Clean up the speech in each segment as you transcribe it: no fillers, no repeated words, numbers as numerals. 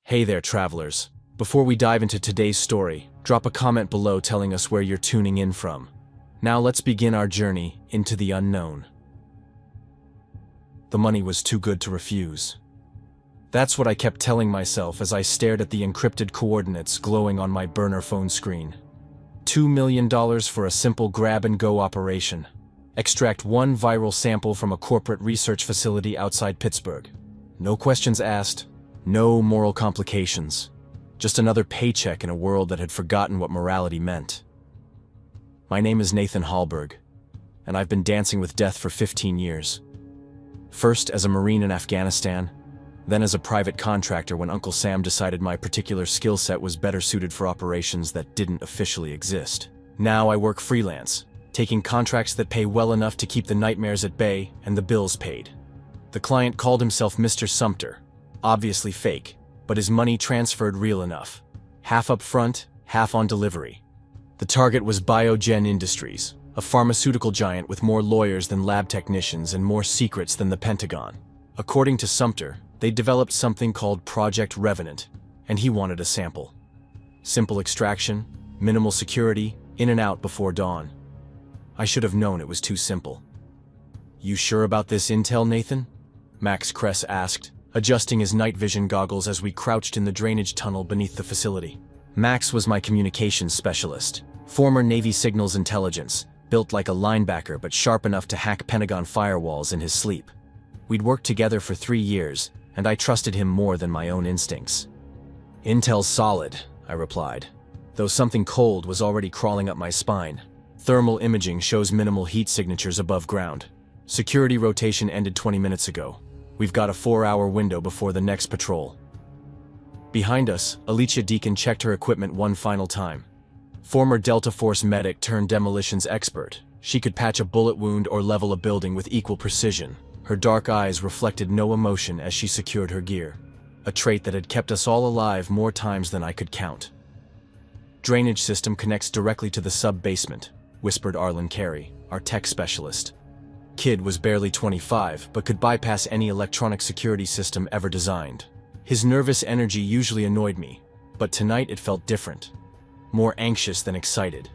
Hey there, travelers. Before we dive into today's story, drop a comment below telling us where you're tuning in from. Now let's begin our journey into the unknown. The money was too good to refuse. That's what I kept telling myself as I stared at the encrypted coordinates glowing on my burner phone screen. $2 million for a simple grab-and-go operation. Extract one viral sample from a corporate research facility outside Pittsburgh. No questions asked, no moral complications. Just another paycheck in a world that had forgotten what morality meant. My name is Nathan Hallberg, and I've been dancing with death for 15 years. First as a Marine in Afghanistan, then as a private contractor when Uncle Sam decided my particular skill set was better suited for operations that didn't officially exist. Now I work freelance, taking contracts that pay well enough to keep the nightmares at bay and the bills paid. The client called himself Mr. Sumter, obviously fake, but his money transferred real enough. Half up front, half on delivery. The target was Biogen Industries, a pharmaceutical giant with more lawyers than lab technicians and more secrets than the Pentagon. According to Sumter, they developed something called Project Revenant, and he wanted a sample. Simple extraction, minimal security, in and out before dawn. I should have known it was too simple. "You sure about this intel, Nathan?" Max Kress asked, adjusting his night vision goggles as we crouched in the drainage tunnel beneath the facility. Max was my communications specialist, former Navy signals intelligence, built like a linebacker but sharp enough to hack Pentagon firewalls in his sleep. We'd worked together for 3 years, and I trusted him more than my own instincts. "Intel's solid," I replied, though something cold was already crawling up my spine. "Thermal imaging shows minimal heat signatures above ground. Security rotation ended 20 minutes ago. We've got a 4-hour window before the next patrol." Behind us, Alicia Deacon checked her equipment one final time. Former Delta Force medic turned demolitions expert, she could patch a bullet wound or level a building with equal precision. Her dark eyes reflected no emotion as she secured her gear, a trait that had kept us all alive more times than I could count. "Drainage system connects directly to the sub-basement," whispered Arlen Carey, our tech specialist. Kid was barely 25, but could bypass any electronic security system ever designed. His nervous energy usually annoyed me, but tonight it felt different. More anxious than excited.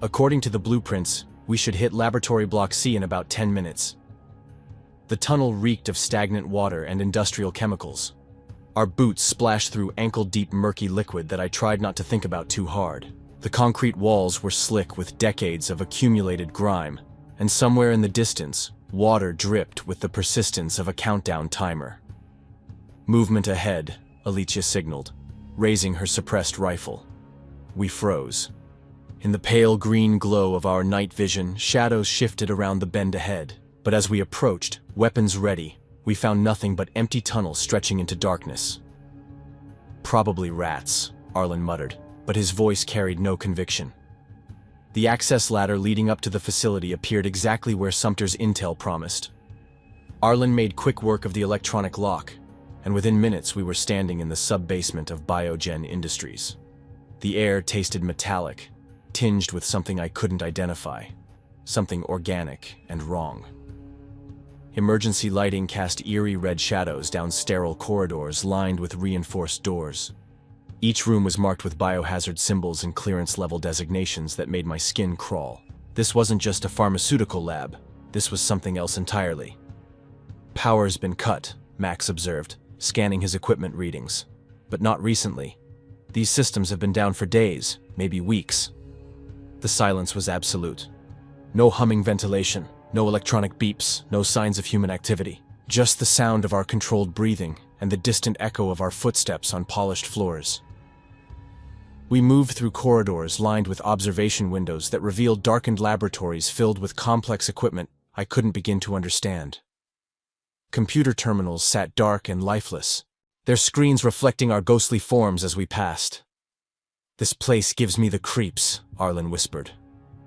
According to the blueprints, we should hit Laboratory Block C in about 10 minutes. The tunnel reeked of stagnant water and industrial chemicals. Our boots splashed through ankle-deep murky liquid that I tried not to think about too hard. The concrete walls were slick with decades of accumulated grime, and somewhere in the distance, water dripped with the persistence of a countdown timer. "Movement ahead," Alicia signaled, raising her suppressed rifle. We froze. In the pale green glow of our night vision, shadows shifted around the bend ahead. But as we approached, weapons ready, we found nothing but empty tunnels stretching into darkness. "Probably rats," Arlen muttered, but his voice carried no conviction. The access ladder leading up to the facility appeared exactly where Sumter's intel promised. Arlen made quick work of the electronic lock, and within minutes we were standing in the sub-basement of Biogen Industries. The air tasted metallic, tinged with something I couldn't identify, something organic and wrong. Emergency lighting cast eerie red shadows down sterile corridors lined with reinforced doors. Each room was marked with biohazard symbols and clearance-level designations that made my skin crawl. This wasn't just a pharmaceutical lab, this was something else entirely. "Power's been cut," Max observed, scanning his equipment readings. "But not recently. These systems have been down for days, maybe weeks." The silence was absolute. No humming ventilation, no electronic beeps, no signs of human activity. Just the sound of our controlled breathing and the distant echo of our footsteps on polished floors. We moved through corridors lined with observation windows that revealed darkened laboratories filled with complex equipment I couldn't begin to understand. Computer terminals sat dark and lifeless, their screens reflecting our ghostly forms as we passed. "This place gives me the creeps," Arlen whispered.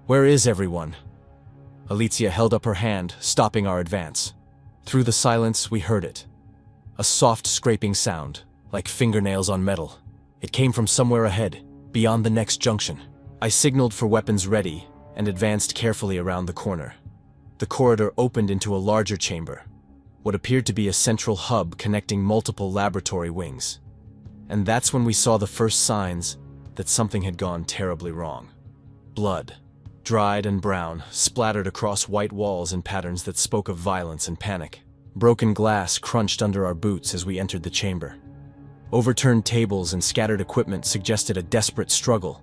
"Where is everyone?" Alicia held up her hand, stopping our advance. Through the silence, we heard it. A soft scraping sound, like fingernails on metal. It came from somewhere ahead, beyond the next junction. I signaled for weapons ready and advanced carefully around the corner. The corridor opened into a larger chamber, what appeared to be a central hub connecting multiple laboratory wings. And that's when we saw the first signs that something had gone terribly wrong. Blood, dried and brown, splattered across white walls in patterns that spoke of violence and panic. Broken glass crunched under our boots as we entered the chamber. Overturned tables and scattered equipment suggested a desperate struggle,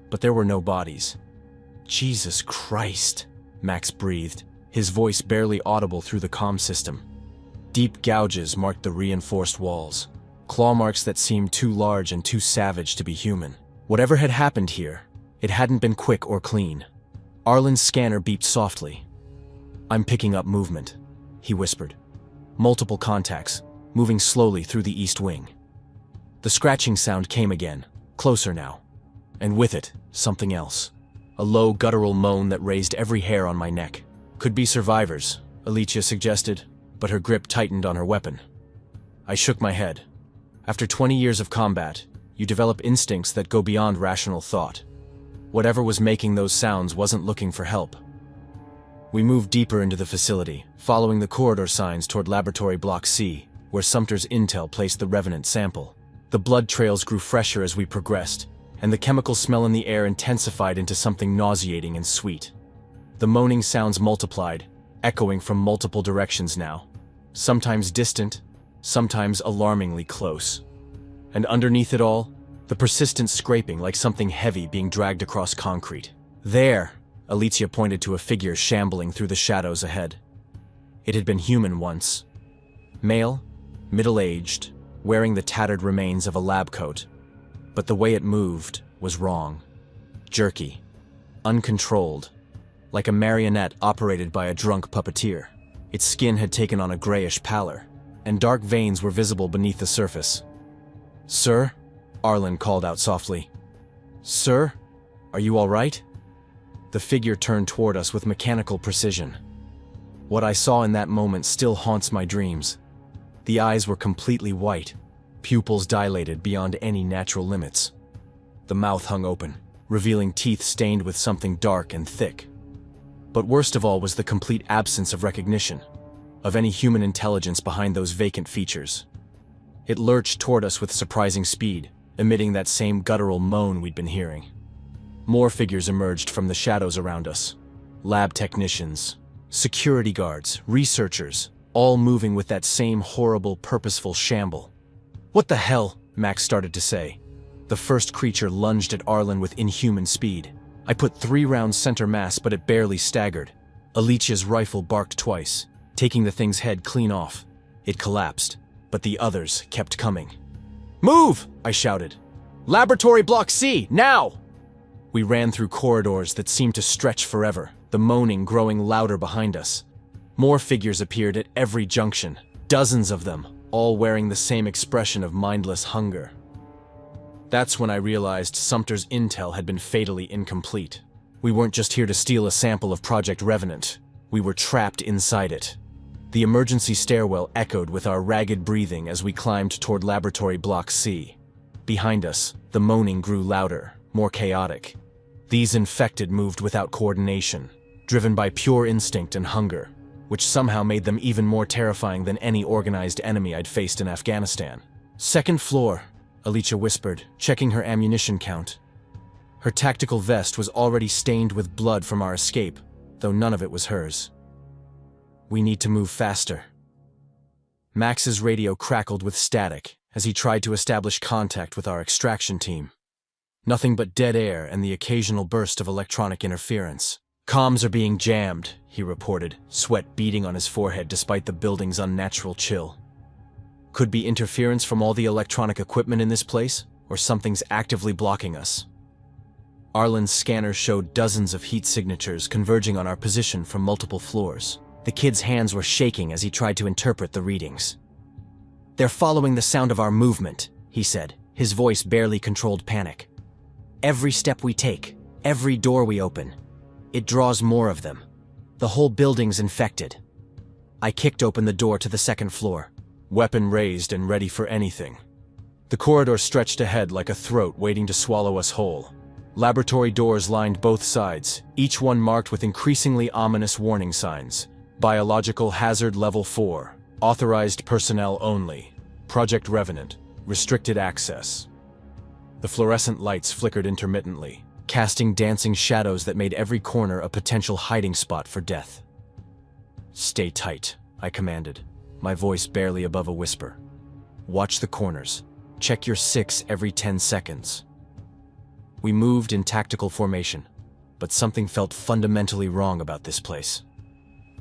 but there were no bodies. "Jesus Christ," Max breathed, his voice barely audible through the comm system. Deep gouges marked the reinforced walls, claw marks that seemed too large and too savage to be human. Whatever had happened here, it hadn't been quick or clean. Arlen's scanner beeped softly. "I'm picking up movement," he whispered. "Multiple contacts, moving slowly through the east wing." The scratching sound came again, closer now. And with it, something else. A low guttural moan that raised every hair on my neck. "Could be survivors," Alicia suggested, but her grip tightened on her weapon. I shook my head. After 20 years of combat, you develop instincts that go beyond rational thought. Whatever was making those sounds wasn't looking for help. We moved deeper into the facility, following the corridor signs toward Laboratory Block C, where Sumter's intel placed the Revenant sample. The blood trails grew fresher as we progressed, and the chemical smell in the air intensified into something nauseating and sweet. The moaning sounds multiplied, echoing from multiple directions now, sometimes distant, sometimes alarmingly close. And underneath it all, the persistent scraping like something heavy being dragged across concrete. "There," Alicia pointed to a figure shambling through the shadows ahead. It had been human once. Male, middle-aged, wearing the tattered remains of a lab coat. But the way it moved was wrong. Jerky. Uncontrolled. Like a marionette operated by a drunk puppeteer. Its skin had taken on a grayish pallor, and dark veins were visible beneath the surface. "Sir?" Arlen called out softly. "Sir? Are you all right?" The figure turned toward us with mechanical precision. What I saw in that moment still haunts my dreams. The eyes were completely white, pupils dilated beyond any natural limits. The mouth hung open, revealing teeth stained with something dark and thick. But worst of all was the complete absence of recognition, of any human intelligence behind those vacant features. It lurched toward us with surprising speed, emitting that same guttural moan we'd been hearing. More figures emerged from the shadows around us. Lab technicians, security guards, researchers, all moving with that same horrible, purposeful shamble. "What the hell?" Max started to say. The first creature lunged at Arlen with inhuman speed. I put 3 rounds center mass, but it barely staggered. Alicia's rifle barked twice, taking the thing's head clean off. It collapsed, but the others kept coming. "Move!" I shouted. "Laboratory Block C, now!" We ran through corridors that seemed to stretch forever, the moaning growing louder behind us. More figures appeared at every junction, dozens of them, all wearing the same expression of mindless hunger. That's when I realized Sumter's intel had been fatally incomplete. We weren't just here to steal a sample of Project Revenant. We were trapped inside it. The emergency stairwell echoed with our ragged breathing as we climbed toward Laboratory Block C. Behind us, the moaning grew louder, more chaotic. These infected moved without coordination, driven by pure instinct and hunger, which somehow made them even more terrifying than any organized enemy I'd faced in Afghanistan. "Second floor," Alicia whispered, checking her ammunition count. Her tactical vest was already stained with blood from our escape, though none of it was hers. "We need to move faster." Max's radio crackled with static as he tried to establish contact with our extraction team. Nothing but dead air and the occasional burst of electronic interference. "Comms are being jammed," he reported, sweat beading on his forehead despite the building's unnatural chill. Could be interference from all the electronic equipment in this place, or something's actively blocking us. Arlen's scanner showed dozens of heat signatures converging on our position from multiple floors. The kid's hands were shaking as he tried to interpret the readings. "They're following the sound of our movement," he said, his voice barely controlled panic. "Every step we take, every door we open, it draws more of them. The whole building's infected." I kicked open the door to the second floor, weapon raised and ready for anything. The corridor stretched ahead like a throat waiting to swallow us whole. Laboratory doors lined both sides, each one marked with increasingly ominous warning signs. Biological hazard level 4, authorized personnel only. Project Revenant, Restricted access. The fluorescent lights flickered intermittently, casting dancing shadows that made every corner a potential hiding spot for death. "Stay tight," I commanded, my voice barely above a whisper. "Watch the corners. Check your 6 every 10 seconds." We moved in tactical formation, but something felt fundamentally wrong about this place.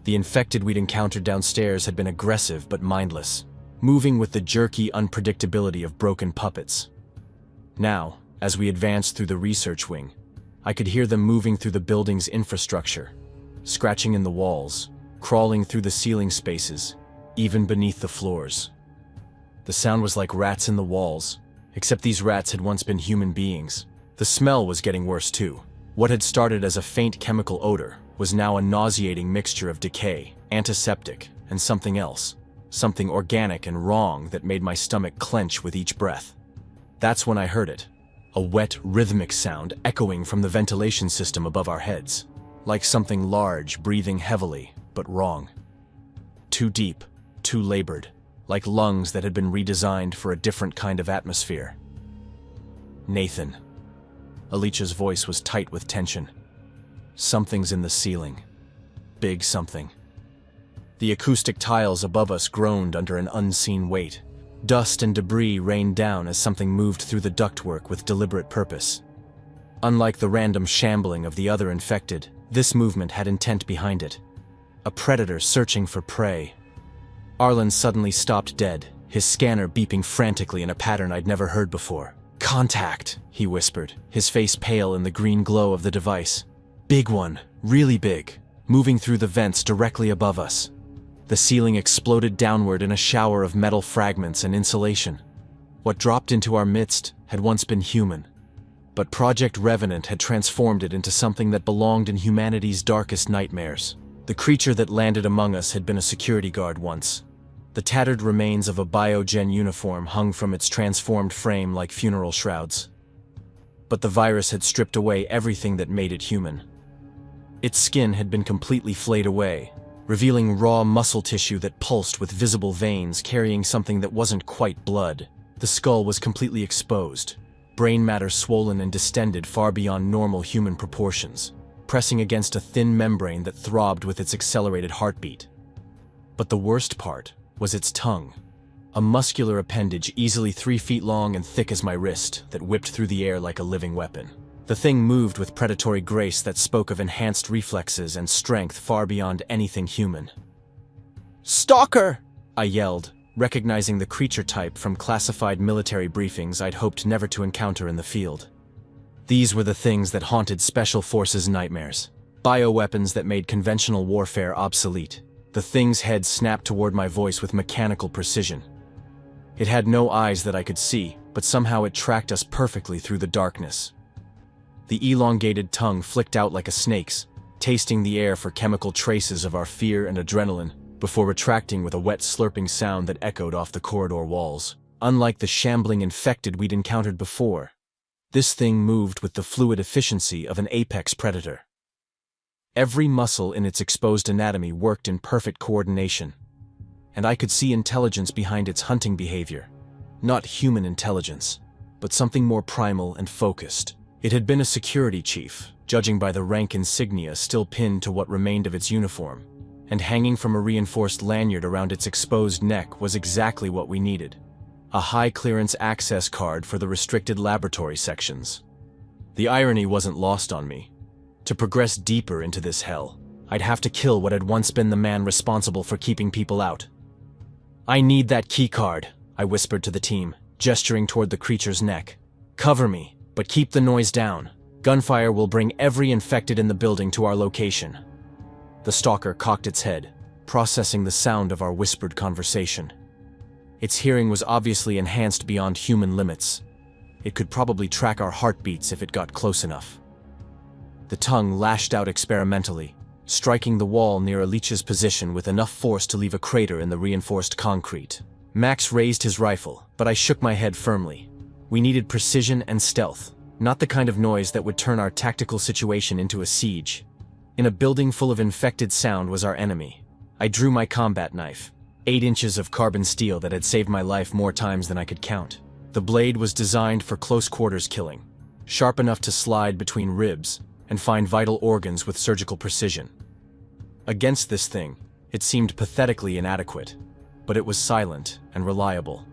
The infected we'd encountered downstairs had been aggressive but mindless, moving with the jerky unpredictability of broken puppets. Now, as we advanced through the research wing, I could hear them moving through the building's infrastructure, scratching in the walls, crawling through the ceiling spaces, even beneath the floors. The sound was like rats in the walls, except these rats had once been human beings. The smell was getting worse too. What had started as a faint chemical odor was now a nauseating mixture of decay, antiseptic, and something else. Something organic and wrong that made my stomach clench with each breath. That's when I heard it. A wet, rhythmic sound echoing from the ventilation system above our heads. Like something large, breathing heavily, but wrong. Too deep, too labored. Like lungs that had been redesigned for a different kind of atmosphere. "Nathan." Alicia's voice was tight with tension. "Something's in the ceiling. Big something." The acoustic tiles above us groaned under an unseen weight. Dust and debris rained down as something moved through the ductwork with deliberate purpose. Unlike the random shambling of the other infected, this movement had intent behind it. A predator searching for prey. Arlen suddenly stopped dead, his scanner beeping frantically in a pattern I'd never heard before. "Contact," he whispered, his face pale in the green glow of the device. "Big one, really big, moving through the vents directly above us." The ceiling exploded downward in a shower of metal fragments and insulation. What dropped into our midst had once been human, but Project Revenant had transformed it into something that belonged in humanity's darkest nightmares. The creature that landed among us had been a security guard once. The tattered remains of a biogen uniform hung from its transformed frame like funeral shrouds. But the virus had stripped away everything that made it human. Its skin had been completely flayed away, revealing raw muscle tissue that pulsed with visible veins carrying something that wasn't quite blood. The skull was completely exposed, brain matter swollen and distended far beyond normal human proportions, pressing against a thin membrane that throbbed with its accelerated heartbeat. But the worst part was its tongue, a muscular appendage easily 3 feet long and thick as my wrist that whipped through the air like a living weapon. The thing moved with predatory grace that spoke of enhanced reflexes and strength far beyond anything human. "Stalker!" I yelled, recognizing the creature type from classified military briefings I'd hoped never to encounter in the field. These were the things that haunted Special Forces nightmares, bioweapons that made conventional warfare obsolete. The thing's head snapped toward my voice with mechanical precision. It had no eyes that I could see, but somehow it tracked us perfectly through the darkness. The elongated tongue flicked out like a snake's, tasting the air for chemical traces of our fear and adrenaline, before retracting with a wet slurping sound that echoed off the corridor walls. Unlike the shambling infected we'd encountered before, this thing moved with the fluid efficiency of an apex predator. Every muscle in its exposed anatomy worked in perfect coordination, and I could see intelligence behind its hunting behavior. Not human intelligence, but something more primal and focused. It had been a security chief, judging by the rank insignia still pinned to what remained of its uniform, and hanging from a reinforced lanyard around its exposed neck was exactly what we needed. A high-clearance access card for the restricted laboratory sections. The irony wasn't lost on me. To progress deeper into this hell, I'd have to kill what had once been the man responsible for keeping people out. "I need that key card," I whispered to the team, gesturing toward the creature's neck. "Cover me, but keep the noise down. Gunfire will bring every infected in the building to our location." The stalker cocked its head, processing the sound of our whispered conversation. Its hearing was obviously enhanced beyond human limits. It could probably track our heartbeats if it got close enough. The tongue lashed out experimentally, striking the wall near Alicia's position with enough force to leave a crater in the reinforced concrete. Max raised his rifle, but I shook my head firmly. We needed precision and stealth, not the kind of noise that would turn our tactical situation into a siege. In a building full of infected sound was our enemy. I drew my combat knife, 8 inches of carbon steel that had saved my life more times than I could count. The blade was designed for close-quarters killing, sharp enough to slide between ribs and find vital organs with surgical precision. Against this thing, it seemed pathetically inadequate, but it was silent and reliable.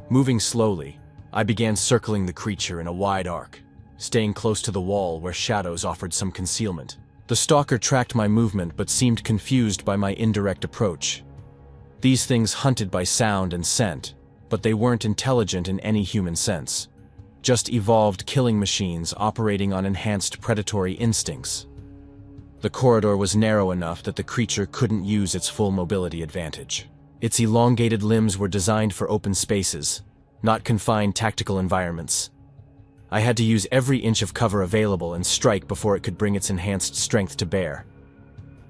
Moving slowly, I began circling the creature in a wide arc, staying close to the wall where shadows offered some concealment. The stalker tracked my movement but seemed confused by my indirect approach. These things hunted by sound and scent, but they weren't intelligent in any human sense. Just evolved killing machines operating on enhanced predatory instincts. The corridor was narrow enough that the creature couldn't use its full mobility advantage. Its elongated limbs were designed for open spaces, not confined tactical environments. I had to use every inch of cover available and strike before it could bring its enhanced strength to bear.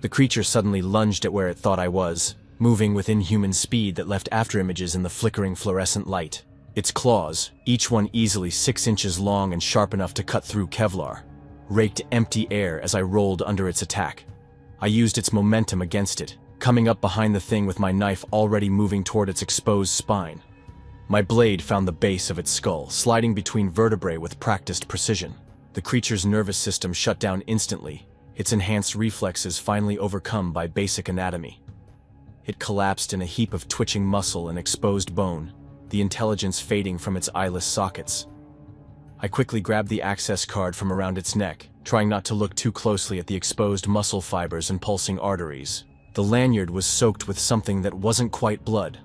The creature suddenly lunged at where it thought I was, moving with inhuman speed that left afterimages in the flickering fluorescent light. Its claws, each one easily 6 inches long and sharp enough to cut through Kevlar, raked empty air as I rolled under its attack. I used its momentum against it, coming up behind the thing with my knife already moving toward its exposed spine. My blade found the base of its skull, sliding between vertebrae with practiced precision. The creature's nervous system shut down instantly, its enhanced reflexes finally overcome by basic anatomy. It collapsed in a heap of twitching muscle and exposed bone, the intelligence fading from its eyeless sockets. I quickly grabbed the access card from around its neck, trying not to look too closely at the exposed muscle fibers and pulsing arteries. The lanyard was soaked with something that wasn't quite blood.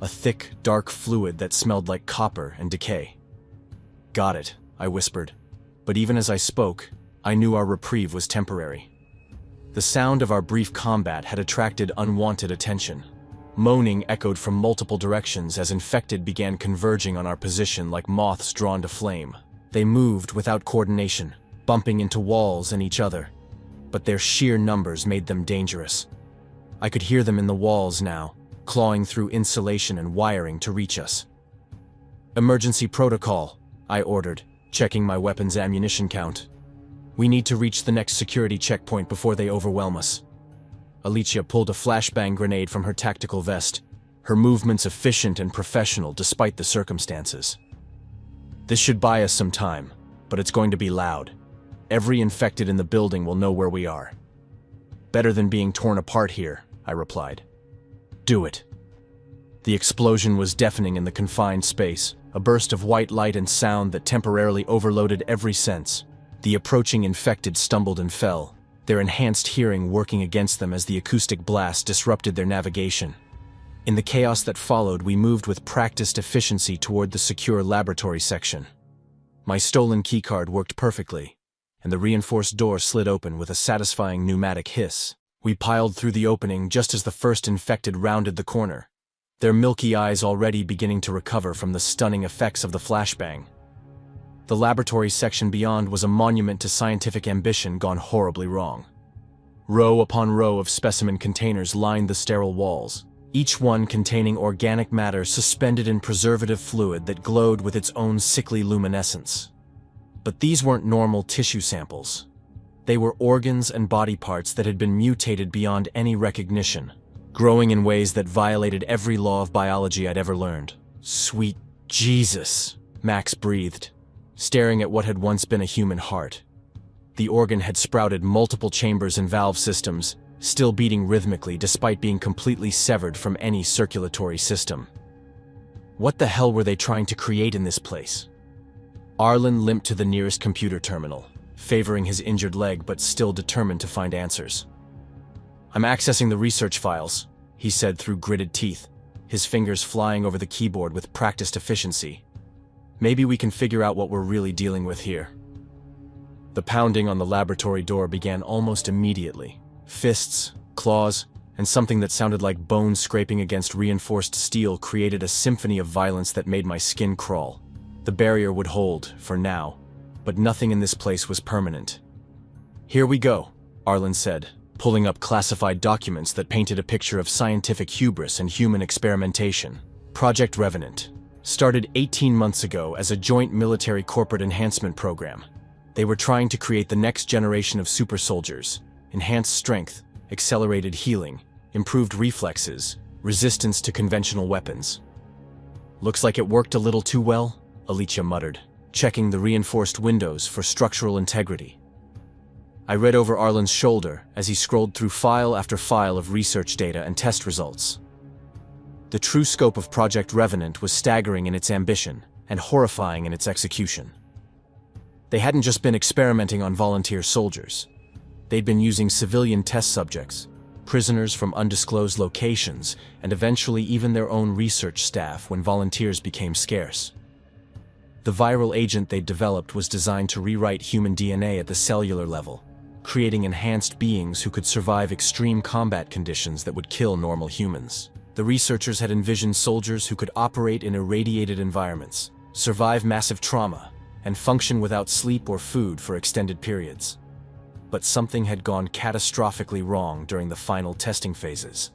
A thick, dark fluid that smelled like copper and decay. "Got it," I whispered. But even as I spoke, I knew our reprieve was temporary. The sound of our brief combat had attracted unwanted attention. Moaning echoed from multiple directions as infected began converging on our position like moths drawn to flame. They moved without coordination, bumping into walls and each other, but their sheer numbers made them dangerous. I could hear them in the walls now, clawing through insulation and wiring to reach us. "Emergency protocol," I ordered, checking my weapon's ammunition count. "We need to reach the next security checkpoint before they overwhelm us." Alicia pulled a flashbang grenade from her tactical vest, her movements efficient and professional despite the circumstances. "This should buy us some time, but it's going to be loud. Every infected in the building will know where we are." "Better than being torn apart here," I replied. "Do it." The explosion was deafening in the confined space, a burst of white light and sound that temporarily overloaded every sense. The approaching infected stumbled and fell, their enhanced hearing working against them as the acoustic blast disrupted their navigation. In the chaos that followed, we moved with practiced efficiency toward the secure laboratory section. My stolen keycard worked perfectly, and the reinforced door slid open with a satisfying pneumatic hiss. We piled through the opening just as the first infected rounded the corner, their milky eyes already beginning to recover from the stunning effects of the flashbang. The laboratory section beyond was a monument to scientific ambition gone horribly wrong. Row upon row of specimen containers lined the sterile walls, each one containing organic matter suspended in preservative fluid that glowed with its own sickly luminescence. But these weren't normal tissue samples. They were organs and body parts that had been mutated beyond any recognition, growing in ways that violated every law of biology I'd ever learned. "Sweet Jesus," Max breathed, staring at what had once been a human heart. The organ had sprouted multiple chambers and valve systems, still beating rhythmically despite being completely severed from any circulatory system. What the hell were they trying to create in this place? Arlen limped to the nearest computer terminal, favoring his injured leg but still determined to find answers. "I'm accessing the research files," he said through gritted teeth, his fingers flying over the keyboard with practiced efficiency. "Maybe we can figure out what we're really dealing with here." The pounding on the laboratory door began almost immediately. Fists, claws, and something that sounded like bones scraping against reinforced steel created a symphony of violence that made my skin crawl. The barrier would hold, for now, but nothing in this place was permanent. "Here we go," Arlen said, pulling up classified documents that painted a picture of scientific hubris and human experimentation. Project Revenant. Started 18 months ago as a joint military corporate enhancement program. They were trying to create the next generation of super soldiers, enhanced strength, accelerated healing, improved reflexes, resistance to conventional weapons. Looks like it worked a little too well, Alicia muttered, checking the reinforced windows for structural integrity. I read over Arlen's shoulder as he scrolled through file after file of research data and test results. The true scope of Project Revenant was staggering in its ambition and horrifying in its execution. They hadn't just been experimenting on volunteer soldiers. They'd been using civilian test subjects, prisoners from undisclosed locations, and eventually even their own research staff when volunteers became scarce. The viral agent they'd developed was designed to rewrite human DNA at the cellular level, creating enhanced beings who could survive extreme combat conditions that would kill normal humans. The researchers had envisioned soldiers who could operate in irradiated environments, survive massive trauma, and function without sleep or food for extended periods. But something had gone catastrophically wrong during the final testing phases.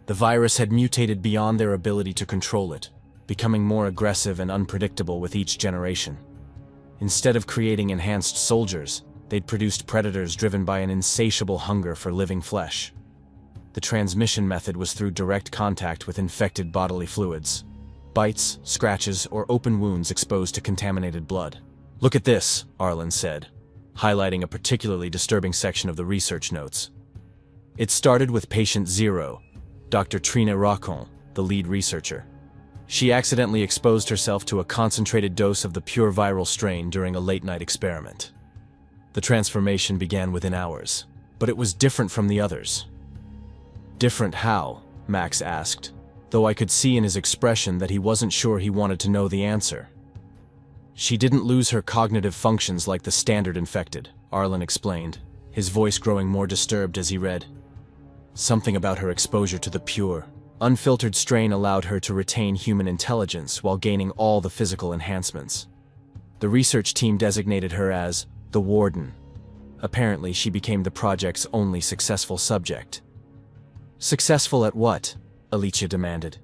The virus had mutated beyond their ability to control it, becoming more aggressive and unpredictable with each generation. Instead of creating enhanced soldiers, they'd produced predators driven by an insatiable hunger for living flesh. The transmission method was through direct contact with infected bodily fluids. Bites, scratches, or open wounds exposed to contaminated blood. "Look at this," Arlen said, highlighting a particularly disturbing section of the research notes. It started with patient 0, Dr. Trina Racon, the lead researcher. She accidentally exposed herself to a concentrated dose of the pure viral strain during a late-night experiment. The transformation began within hours, but it was different from the others. "Different how?" Max asked, though I could see in his expression that he wasn't sure he wanted to know the answer. "She didn't lose her cognitive functions like the standard infected," Arlen explained, his voice growing more disturbed as he read. "Something about her exposure to the pure, unfiltered strain allowed her to retain human intelligence while gaining all the physical enhancements. The research team designated her as the Warden. Apparently, she became the project's only successful subject." "Successful at what?" Alicia demanded.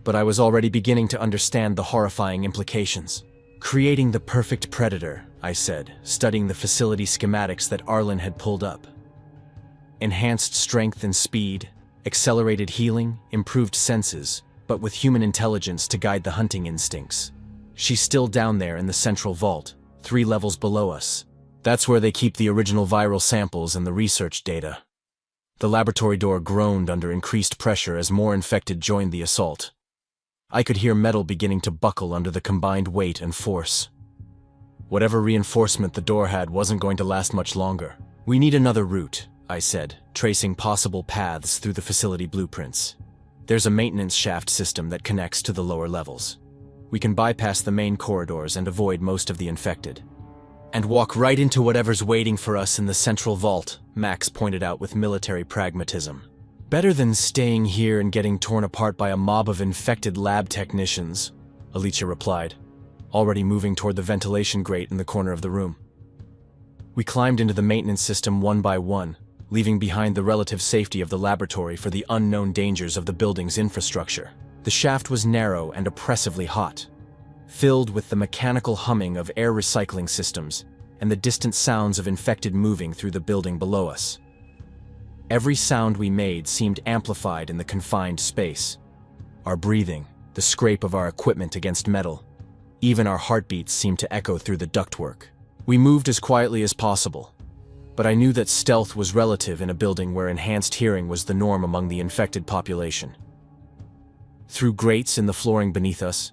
But I was already beginning to understand the horrifying implications. "Creating the perfect predator," I said, studying the facility schematics that Arlen had pulled up. "Enhanced strength and speed, accelerated healing, improved senses, but with human intelligence to guide the hunting instincts. She's still down there in the central vault, 3 levels below us. That's where they keep the original viral samples and the research data." The laboratory door groaned under increased pressure as more infected joined the assault. I could hear metal beginning to buckle under the combined weight and force. Whatever reinforcement the door had wasn't going to last much longer. "We need another route," I said, tracing possible paths through the facility blueprints. "There's a maintenance shaft system that connects to the lower levels. We can bypass the main corridors and avoid most of the infected. And walk right into whatever's waiting for us in the central vault," Max pointed out with military pragmatism. "Better than staying here and getting torn apart by a mob of infected lab technicians," Alicia replied, already moving toward the ventilation grate in the corner of the room. We climbed into the maintenance system one by one, leaving behind the relative safety of the laboratory for the unknown dangers of the building's infrastructure. The shaft was narrow and oppressively hot, filled with the mechanical humming of air recycling systems and the distant sounds of infected moving through the building below us. Every sound we made seemed amplified in the confined space. Our breathing, the scrape of our equipment against metal, even our heartbeats seemed to echo through the ductwork. We moved as quietly as possible, but I knew that stealth was relative in a building where enhanced hearing was the norm among the infected population. Through grates in the flooring beneath us,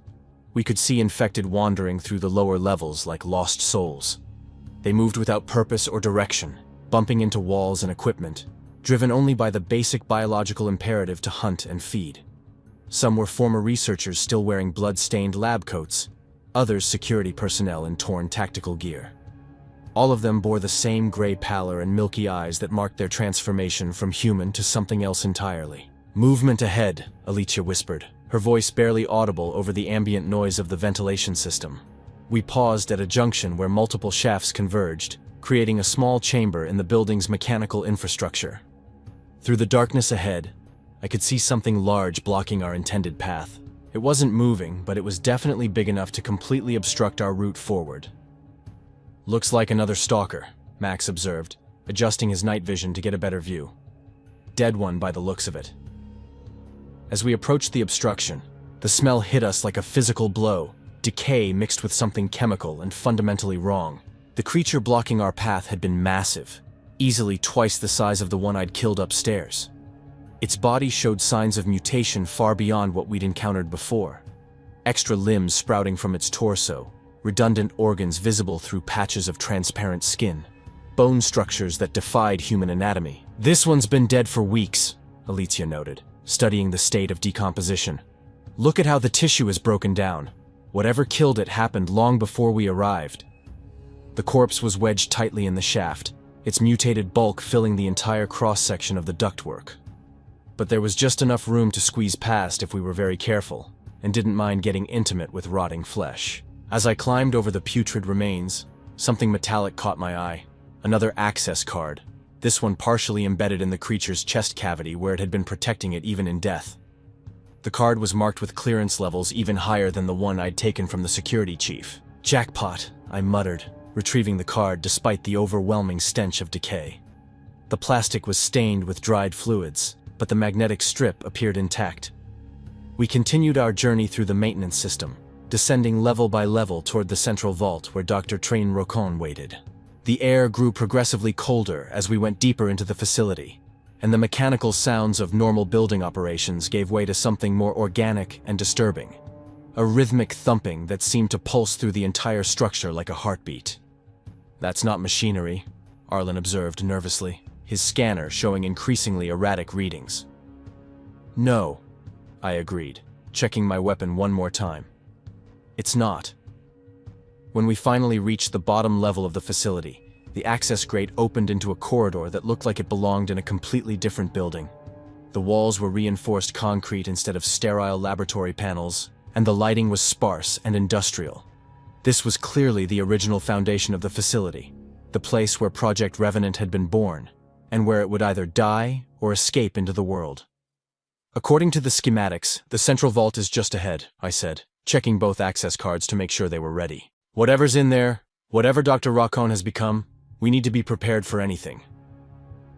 we could see infected wandering through the lower levels like lost souls. They moved without purpose or direction, bumping into walls and equipment, driven only by the basic biological imperative to hunt and feed. Some were former researchers still wearing blood-stained lab coats, others security personnel in torn tactical gear. All of them bore the same gray pallor and milky eyes that marked their transformation from human to something else entirely. "Movement ahead," Alicia whispered, her voice barely audible over the ambient noise of the ventilation system. We paused at a junction where multiple shafts converged, creating a small chamber in the building's mechanical infrastructure. Through the darkness ahead, I could see something large blocking our intended path. It wasn't moving, but it was definitely big enough to completely obstruct our route forward. "Looks like another stalker," Max observed, adjusting his night vision to get a better view. "Dead one by the looks of it." As we approached the obstruction, The smell hit us like a physical blow, decay mixed with something chemical and fundamentally wrong. The creature blocking our path had been massive, easily twice the size of the one I'd killed upstairs. Its body showed signs of mutation far beyond what we'd encountered before. Extra limbs sprouting from its torso, redundant organs visible through patches of transparent skin, bone structures that defied human anatomy. "This one's been dead for weeks," Alicia noted, studying the state of decomposition. "Look at how the tissue is broken down. Whatever killed it happened long before we arrived." The corpse was wedged tightly in the shaft, its mutated bulk filling the entire cross-section of the ductwork. But there was just enough room to squeeze past if we were very careful, and didn't mind getting intimate with rotting flesh. As I climbed over the putrid remains, something metallic caught my eye. Another access card, this one partially embedded in the creature's chest cavity where it had been protecting it even in death. The card was marked with clearance levels even higher than the one I'd taken from the security chief. "Jackpot," I muttered, retrieving the card despite the overwhelming stench of decay. The plastic was stained with dried fluids, but the magnetic strip appeared intact. We continued our journey through the maintenance system, descending level by level toward the central vault where Dr. Train Rocon waited. The air grew progressively colder as we went deeper into the facility, and the mechanical sounds of normal building operations gave way to something more organic and disturbing. A rhythmic thumping that seemed to pulse through the entire structure like a heartbeat. "That's not machinery," Arlen observed nervously, his scanner showing increasingly erratic readings. "No," I agreed, checking my weapon one more time. "It's not." When we finally reached the bottom level of the facility, the access grate opened into a corridor that looked like it belonged in a completely different building. The walls were reinforced concrete instead of sterile laboratory panels, and the lighting was sparse and industrial. This was clearly the original foundation of the facility, the place where Project Revenant had been born, and where it would either die or escape into the world. "According to the schematics, the central vault is just ahead," I said, checking both access cards to make sure they were ready. "Whatever's in there, whatever Dr. Rocon has become, we need to be prepared for anything."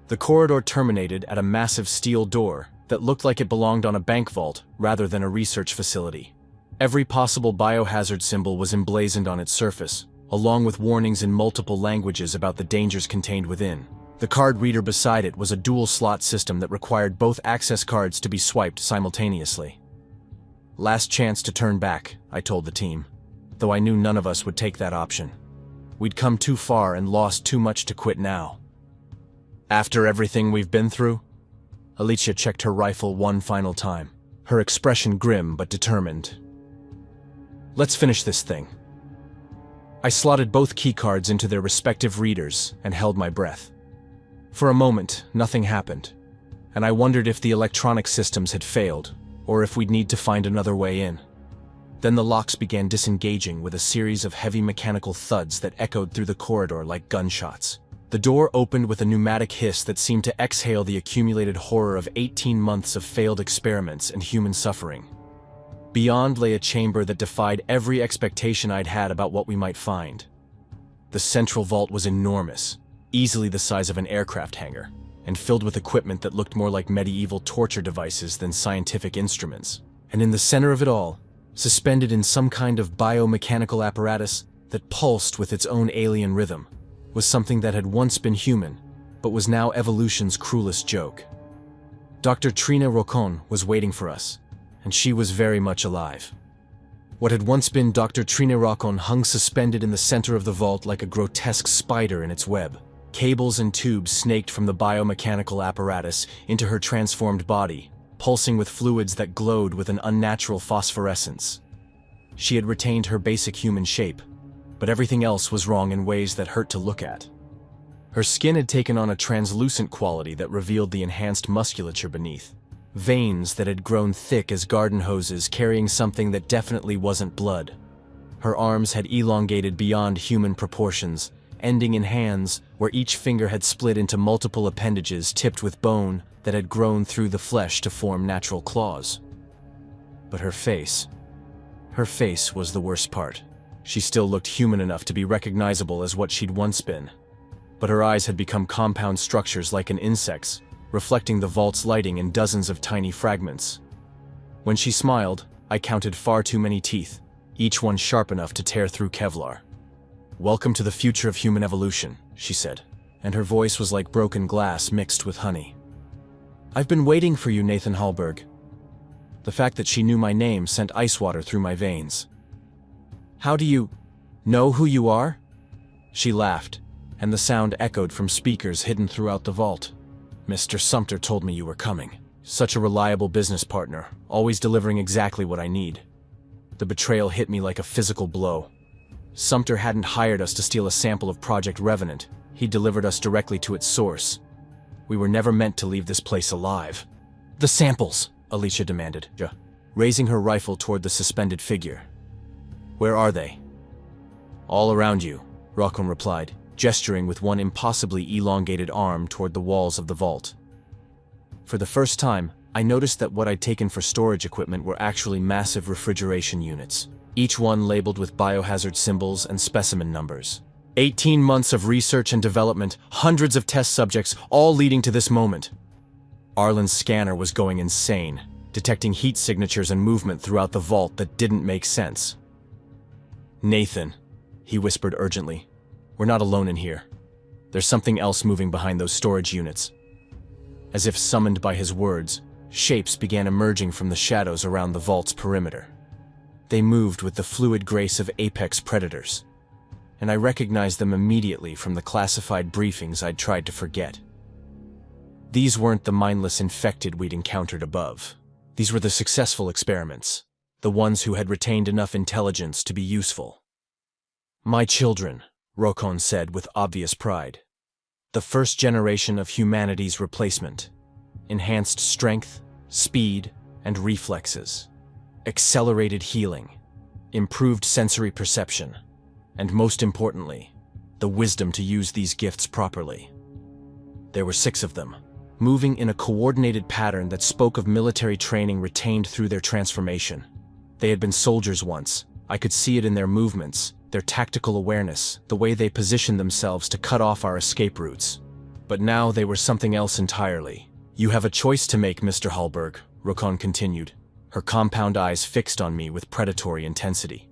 The corridor terminated at a massive steel door that looked like it belonged on a bank vault rather than a research facility. Every possible biohazard symbol was emblazoned on its surface, along with warnings in multiple languages about the dangers contained within. The card reader beside it was a dual-slot system that required both access cards to be swiped simultaneously. "Last chance to turn back," I told the team, though I knew none of us would take that option. We'd come too far and lost too much to quit now. "After everything we've been through?" Alicia checked her rifle one final time, her expression grim but determined. "Let's finish this thing." I slotted both keycards into their respective readers and held my breath. For a moment, nothing happened, and I wondered if the electronic systems had failed, or if we'd need to find another way in. Then the locks began disengaging with a series of heavy mechanical thuds that echoed through the corridor like gunshots. The door opened with a pneumatic hiss that seemed to exhale the accumulated horror of 18 months of failed experiments and human suffering. Beyond lay a chamber that defied every expectation I'd had about what we might find. The central vault was enormous, easily the size of an aircraft hangar, and filled with equipment that looked more like medieval torture devices than scientific instruments. And in the center of it all, suspended in some kind of biomechanical apparatus that pulsed with its own alien rhythm, was something that had once been human, but was now evolution's cruelest joke. Dr. Trina Rocon was waiting for us, and she was very much alive. What had once been Dr. Trina Rocon hung suspended in the center of the vault like a grotesque spider in its web. Cables and tubes snaked from the biomechanical apparatus into her transformed body, pulsing with fluids that glowed with an unnatural phosphorescence. She had retained her basic human shape, but everything else was wrong in ways that hurt to look at. Her skin had taken on a translucent quality that revealed the enhanced musculature beneath. Veins that had grown thick as garden hoses carrying something that definitely wasn't blood. Her arms had elongated beyond human proportions, ending in hands where each finger had split into multiple appendages tipped with bone that had grown through the flesh to form natural claws. But her face was the worst part. She still looked human enough to be recognizable as what she'd once been. But her eyes had become compound structures like an insect's, reflecting the vault's lighting in dozens of tiny fragments. When she smiled, I counted far too many teeth, each one sharp enough to tear through Kevlar. "Welcome to the future of human evolution," she said, and her voice was like broken glass mixed with honey. "I've been waiting for you, Nathan Hallberg." The fact that she knew my name sent ice water through my veins. "How do you know who you are?" She laughed, and the sound echoed from speakers hidden throughout the vault. "Mr. Sumter told me you were coming. Such a reliable business partner, always delivering exactly what I need." The betrayal hit me like a physical blow. Sumter hadn't hired us to steal a sample of Project Revenant. He delivered us directly to its source. We were never meant to leave this place alive. "The samples," Alicia demanded, raising her rifle toward the suspended figure. "Where are they?" "All around you," Raccoon replied, gesturing with one impossibly elongated arm toward the walls of the vault. For the first time, I noticed that what I'd taken for storage equipment were actually massive refrigeration units, each one labeled with biohazard symbols and specimen numbers. 18 months of research and development, hundreds of test subjects, all leading to this moment. Arlen's scanner was going insane, detecting heat signatures and movement throughout the vault that didn't make sense. "Nathan," he whispered urgently, "we're not alone in here. There's something else moving behind those storage units." As if summoned by his words, shapes began emerging from the shadows around the vault's perimeter. They moved with the fluid grace of apex predators, and I recognized them immediately from the classified briefings I'd tried to forget. These weren't the mindless infected we'd encountered above. These were the successful experiments, the ones who had retained enough intelligence to be useful. "My children," Rokon said with obvious pride. "The first generation of humanity's replacement. Enhanced strength, speed, and reflexes. Accelerated healing. Improved sensory perception. And most importantly, the wisdom to use these gifts properly." There were 6 of them, moving in a coordinated pattern that spoke of military training retained through their transformation. They had been soldiers once. I could see it in their movements, their tactical awareness, the way they positioned themselves to cut off our escape routes. But now they were something else entirely. "You have a choice to make, Mr. Hallberg," Rokon continued, her compound eyes fixed on me with predatory intensity.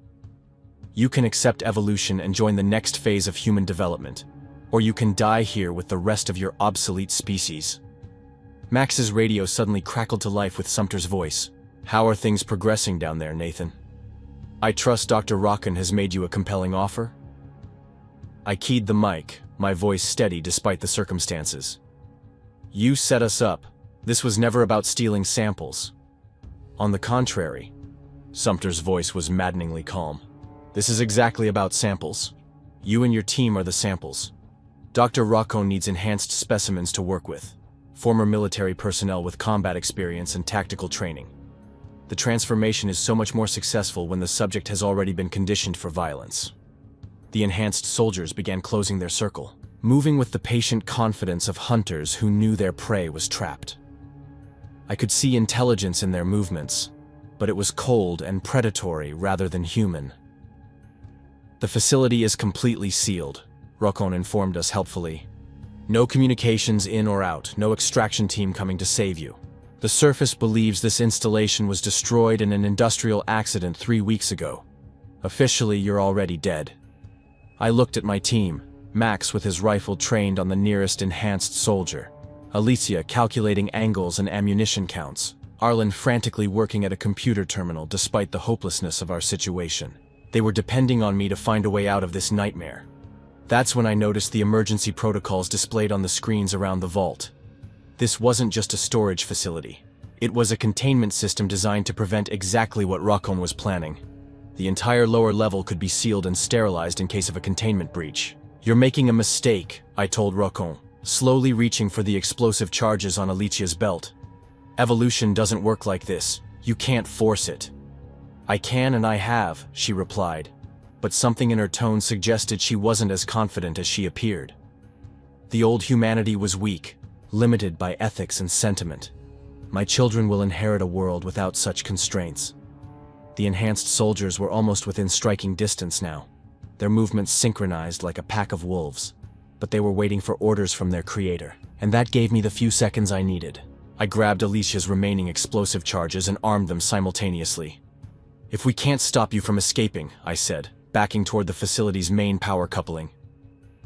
"You can accept evolution and join the next phase of human development, or you can die here with the rest of your obsolete species." Max's radio suddenly crackled to life with Sumter's voice. "How are things progressing down there, Nathan? I trust Dr. Rockin has made you a compelling offer?" I keyed the mic, my voice steady despite the circumstances. "You set us up. This was never about stealing samples." "On the contrary," Sumter's voice was maddeningly calm. "This is exactly about samples. You and your team are the samples. Dr. Rocco needs enhanced specimens to work with, former military personnel with combat experience and tactical training. The transformation is so much more successful when the subject has already been conditioned for violence." The enhanced soldiers began closing their circle, moving with the patient confidence of hunters who knew their prey was trapped. I could see intelligence in their movements, but it was cold and predatory rather than human. "The facility is completely sealed," Rokon informed us helpfully. "No communications in or out, no extraction team coming to save you. The surface believes this installation was destroyed in an industrial accident 3 weeks ago. Officially, you're already dead." I looked at my team, Max with his rifle trained on the nearest enhanced soldier, Alicia calculating angles and ammunition counts, Arlen frantically working at a computer terminal despite the hopelessness of our situation. They were depending on me to find a way out of this nightmare. That's when I noticed the emergency protocols displayed on the screens around the vault. This wasn't just a storage facility. It was a containment system designed to prevent exactly what Rokon was planning. The entire lower level could be sealed and sterilized in case of a containment breach. "You're making a mistake," I told Rokon, slowly reaching for the explosive charges on Alicia's belt. "Evolution doesn't work like this. You can't force it." "I can and I have," she replied, but something in her tone suggested she wasn't as confident as she appeared. The old humanity was weak, limited by ethics and sentiment. My children will inherit a world without such constraints. The enhanced soldiers were almost within striking distance now, their movements synchronized like a pack of wolves. But they were waiting for orders from their creator, and that gave me the few seconds I needed. I grabbed Alicia's remaining explosive charges and armed them simultaneously. If we can't stop you from escaping, I said, backing toward the facility's main power coupling,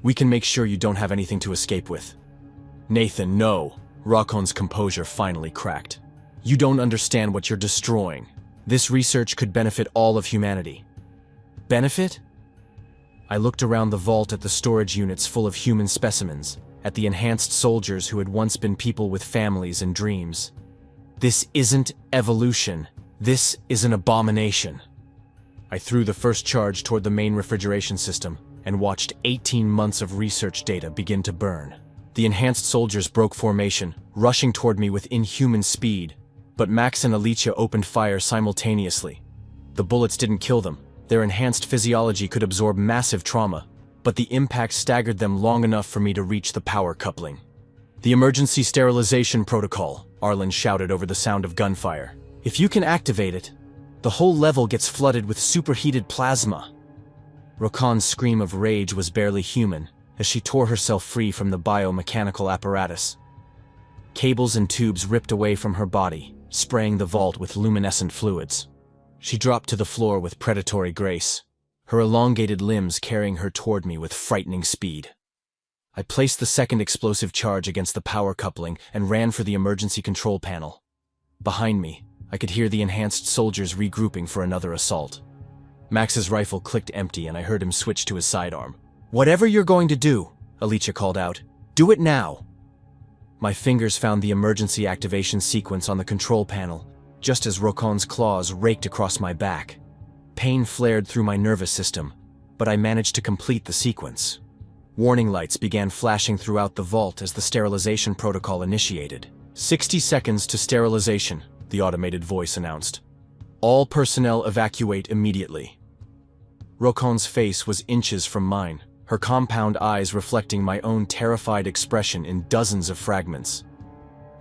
we can make sure you don't have anything to escape with. Nathan, no. Rakon's composure finally cracked. You don't understand what you're destroying. This research could benefit all of humanity. Benefit? I looked around the vault at the storage units full of human specimens, at the enhanced soldiers who had once been people with families and dreams. This isn't evolution. This is an abomination. I threw the first charge toward the main refrigeration system and watched 18 months of research data begin to burn. The enhanced soldiers broke formation, rushing toward me with inhuman speed, but Max and Alicia opened fire simultaneously. The bullets didn't kill them. Their enhanced physiology could absorb massive trauma, but the impact staggered them long enough for me to reach the power coupling. The emergency sterilization protocol, Arlen shouted over the sound of gunfire. If you can activate it, the whole level gets flooded with superheated plasma. Rakon's scream of rage was barely human, as she tore herself free from the biomechanical apparatus. Cables and tubes ripped away from her body, spraying the vault with luminescent fluids. She dropped to the floor with predatory grace, her elongated limbs carrying her toward me with frightening speed. I placed the second explosive charge against the power coupling and ran for the emergency control panel. Behind me, I could hear the enhanced soldiers regrouping for another assault. Max's rifle clicked empty and I heard him switch to his sidearm. Whatever you're going to do, Alicia called out, do it now. My fingers found the emergency activation sequence on the control panel, just as Rakon's claws raked across my back. Pain flared through my nervous system, but I managed to complete the sequence. Warning lights began flashing throughout the vault as the sterilization protocol initiated. 60 seconds to sterilization, the automated voice announced. All personnel evacuate immediately. Rakon's face was inches from mine, her compound eyes reflecting my own terrified expression in dozens of fragments.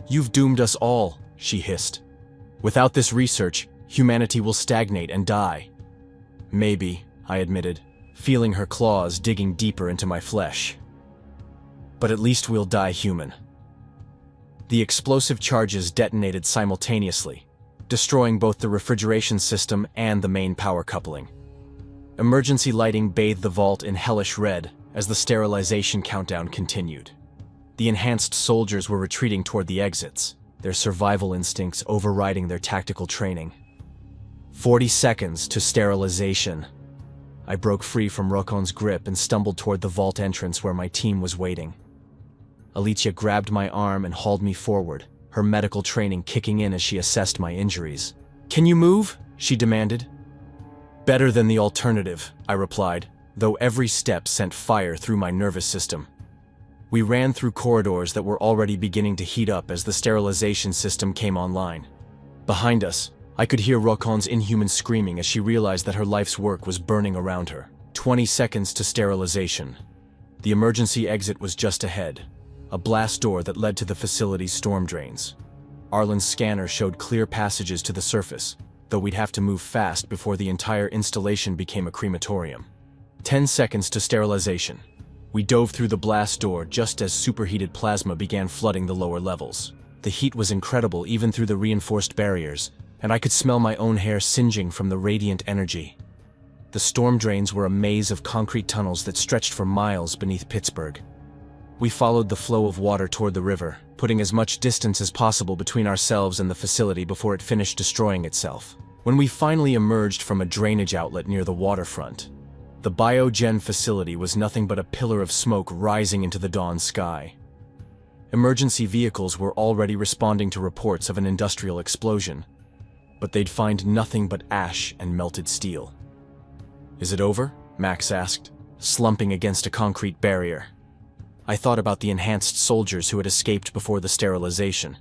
You've doomed us all, she hissed. Without this research, humanity will stagnate and die. Maybe, I admitted, feeling her claws digging deeper into my flesh. But at least we'll die human. The explosive charges detonated simultaneously, destroying both the refrigeration system and the main power coupling. Emergency lighting bathed the vault in hellish red as the sterilization countdown continued. The enhanced soldiers were retreating toward the exits, their survival instincts overriding their tactical training. 40 seconds to sterilization. I broke free from Rakon's grip and stumbled toward the vault entrance where my team was waiting. Alicia grabbed my arm and hauled me forward, her medical training kicking in as she assessed my injuries. Can you move? She demanded. Better than the alternative, I replied, though every step sent fire through my nervous system. We ran through corridors that were already beginning to heat up as the sterilization system came online. Behind us, I could hear Rakon's inhuman screaming as she realized that her life's work was burning around her. 20 seconds to sterilization. The emergency exit was just ahead, a blast door that led to the facility's storm drains. Arlen's scanner showed clear passages to the surface, though we'd have to move fast before the entire installation became a crematorium. 10 seconds to sterilization. We dove through the blast door just as superheated plasma began flooding the lower levels. The heat was incredible even through the reinforced barriers, and I could smell my own hair singeing from the radiant energy. The storm drains were a maze of concrete tunnels that stretched for miles beneath Pittsburgh. We followed the flow of water toward the river, putting as much distance as possible between ourselves and the facility before it finished destroying itself. When we finally emerged from a drainage outlet near the waterfront, the biogen facility was nothing but a pillar of smoke rising into the dawn sky. Emergency vehicles were already responding to reports of an industrial explosion, but they'd find nothing but ash and melted steel. Is it over? Max asked, slumping against a concrete barrier. I thought about the enhanced soldiers who had escaped before the sterilization,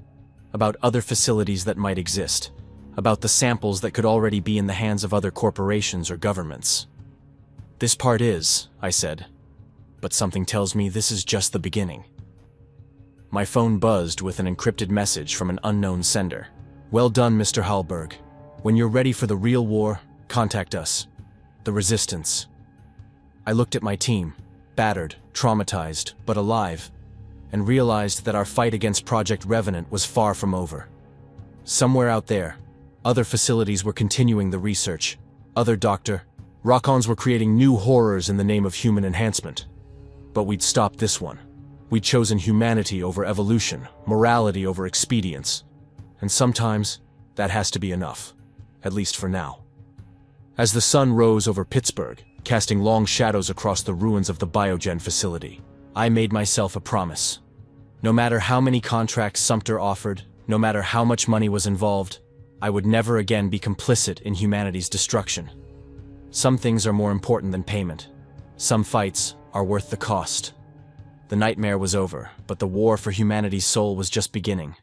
about other facilities that might exist, about the samples that could already be in the hands of other corporations or governments. This part is, I said, but something tells me this is just the beginning. My phone buzzed with an encrypted message from an unknown sender. Well done, Mr. Hallberg. When you're ready for the real war, contact us. The Resistance. I looked at my team, battered, traumatized, but alive, and realized that our fight against Project Revenant was far from over. Somewhere out there, Other facilities were continuing the research. Other Rockons were creating new horrors in the name of human enhancement. But we'd stopped this one. We'd chosen humanity over evolution, morality over expedience. And sometimes, that has to be enough. At least for now. As the sun rose over Pittsburgh, casting long shadows across the ruins of the Biogen facility, I made myself a promise. No matter how many contracts Sumter offered, no matter how much money was involved, I would never again be complicit in humanity's destruction. Some things are more important than payment. Some fights are worth the cost. The nightmare was over, but the war for humanity's soul was just beginning.